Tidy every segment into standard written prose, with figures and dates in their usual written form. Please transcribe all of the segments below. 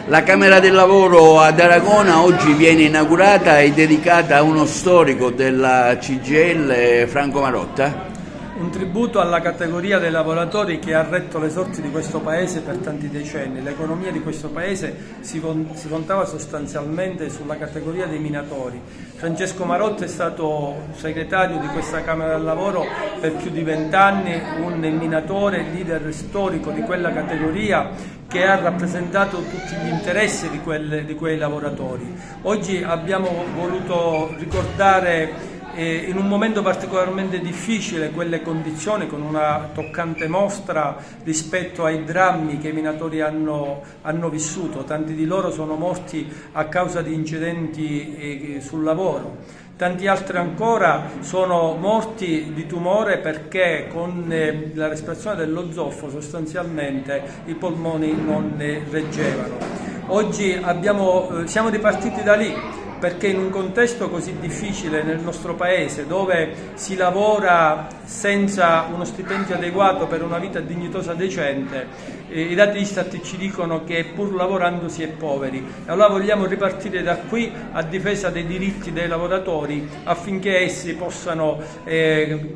La Camera del Lavoro ad Aragona oggi viene inaugurata e dedicata a uno storico della CGIL, Franco Marotta. Un tributo alla categoria dei lavoratori che ha retto le sorti di questo paese per tanti decenni. L'economia di questo paese si contava sostanzialmente sulla categoria dei minatori. Francesco Marotta è stato segretario di questa Camera del Lavoro per più di 20 anni, un minatore, leader storico di quella categoria che ha rappresentato tutti gli interessi di quei lavoratori. Oggi abbiamo voluto ricordare in un momento particolarmente difficile quelle condizioni, con una toccante mostra rispetto ai drammi che i minatori hanno vissuto. Tanti di loro sono morti a causa di incidenti sul lavoro, tanti altri ancora sono morti di tumore perché con la respirazione dello zolfo sostanzialmente i polmoni non ne reggevano. Oggi siamo ripartiti da lì, perché in un contesto così difficile nel nostro paese, dove si lavora senza uno stipendio adeguato per una vita dignitosa decente, i dati Istat ci dicono che pur lavorando si è poveri. Allora vogliamo ripartire da qui a difesa dei diritti dei lavoratori, affinché essi possano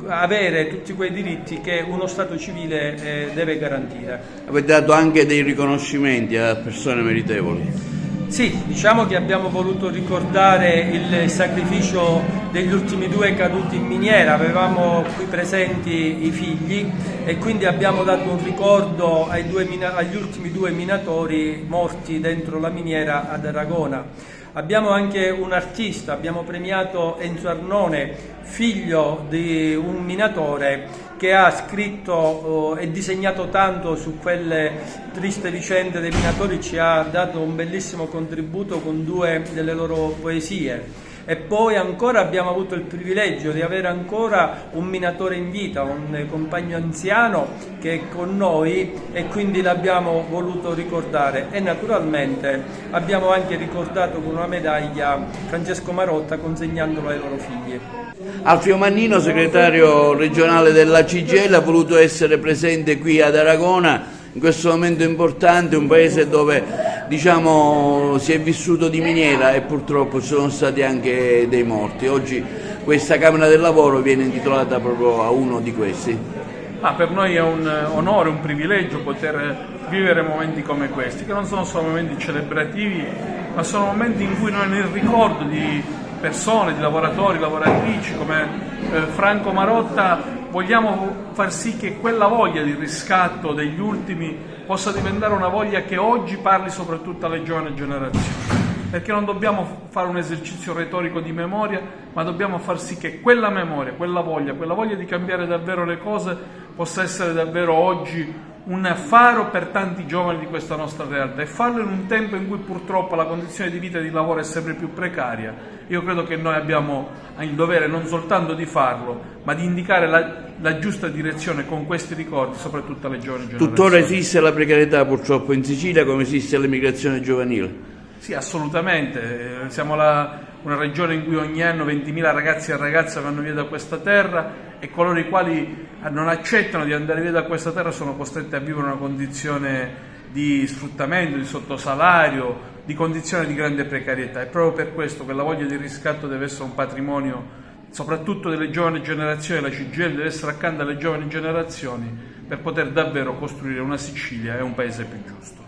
avere tutti quei diritti che uno Stato civile deve garantire. Avete dato anche dei riconoscimenti a persone meritevoli. Sì, diciamo che abbiamo voluto ricordare il sacrificio degli ultimi due caduti in miniera. Avevamo qui presenti i figli e quindi abbiamo dato un ricordo agli ultimi due minatori morti dentro la miniera ad Aragona. Abbiamo anche un artista, abbiamo premiato Enzo Arnone, figlio di un minatore che ha scritto e disegnato tanto su quelle triste vicende dei minatori, ci ha dato un bellissimo contributo con due delle loro poesie. E poi ancora abbiamo avuto il privilegio di avere ancora un minatore in vita, un compagno anziano che è con noi e quindi l'abbiamo voluto ricordare. E naturalmente abbiamo anche ricordato con una medaglia Francesco Marotta, consegnandolo ai loro figli. Alfio Mannino, segretario regionale della CGIL, ha voluto essere presente qui ad Aragona in questo momento importante, un paese dove si è vissuto di miniera e purtroppo ci sono stati anche dei morti. Oggi questa Camera del Lavoro viene intitolata proprio a uno di questi. Per noi è un onore, un privilegio poter vivere momenti come questi, che non sono solo momenti celebrativi, ma sono momenti in cui noi, nel ricordo di persone, di lavoratori, lavoratrici come Franco Marotta, vogliamo far sì che quella voglia di riscatto degli ultimi possa diventare una voglia che oggi parli soprattutto alle giovani generazioni. Perché non dobbiamo fare un esercizio retorico di memoria, ma dobbiamo far sì che quella memoria, quella voglia di cambiare davvero le cose possa essere davvero oggi un faro per tanti giovani di questa nostra realtà, e farlo in un tempo in cui purtroppo la condizione di vita e di lavoro è sempre più precaria. Io credo che noi abbiamo il dovere non soltanto di farlo, ma di indicare la giusta direzione con questi ricordi, soprattutto alle giovani generazioni. Tuttora esiste la precarietà purtroppo in Sicilia, come esiste l'emigrazione giovanile? Sì, assolutamente. Siamo una regione in cui ogni anno 20.000 ragazzi e ragazze vanno via da questa terra, e coloro i quali non accettano di andare via da questa terra sono costretti a vivere una condizione di sfruttamento, di sottosalario, di condizione di grande precarietà. E proprio per questo che la voglia di riscatto deve essere un patrimonio soprattutto delle giovani generazioni. La CGIL deve essere accanto alle giovani generazioni per poter davvero costruire una Sicilia e un paese più giusto.